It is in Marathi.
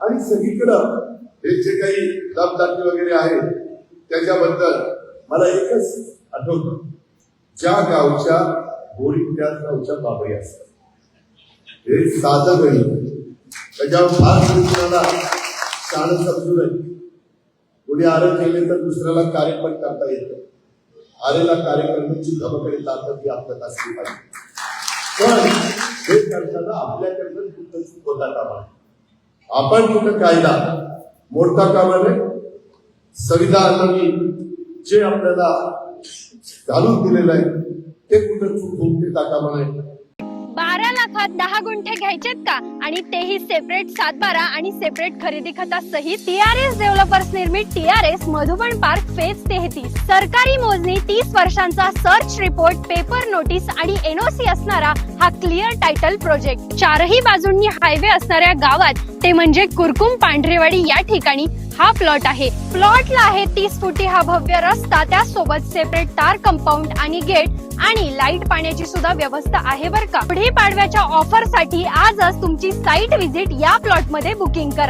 आणि सगळीकडं हे जे काही दमदाटी वगैरे आहे त्याच्याबद्दल मला एकच आठवतं, ज्या गावच्या बोरी त्या गावच्या बाबाई असतात. हे साधं गणी त्याच्यावर फार कुणाला शान समजू नये. कोणी आरण केले तर दुसऱ्याला कार्य पण करता येतं. आरेला कार्य करण्याची धमकडे ताकद ही आपल्यात असली पाहिजे. पण हे करताना आपल्याकडनं कुठं चूक होता कामा नये. आपण कुठं कायदा मोडता कामा नये. संविधानाने जे आपल्याला घालून दिलेलं आहे ते कुठं चूक होऊन देता कामा नये. 12 लाखात 10 गुंठे घ्यायचेत का? आणि तेही सेपरेट 7/12 आणि सेपरेट खरेदी खतासहित. टीआरएस डेव्हलपर्स निर्मित टीआरएस मधुबन पार्क फेज 33. सरकारी मोजणी, 30 वर्षांचा सर्च रिपोर्ट, पेपर नोटीस आणि एनओसी असणारा हा क्लिअर टायटल प्रोजेक्ट. चारही बाजूंनी हायवे असणाऱ्या गावात, ते म्हणजे कुरकुम पांढरेवाडी या ठिकाणी हा प्लॉट आहे. प्लॉटला आहे 30 फुटी हा भव्य रस्ता, त्यासोबत सेपरेट तार कंपाऊंड आणि गेट आणि लाईट पाण्याची सुद्धा व्यवस्था आहे बरं का. पुढे पाडव्याच्या ऑफर साठी आजच तुमची साईट व्हिजिट या प्लॉट मध्ये बुकिंग करा.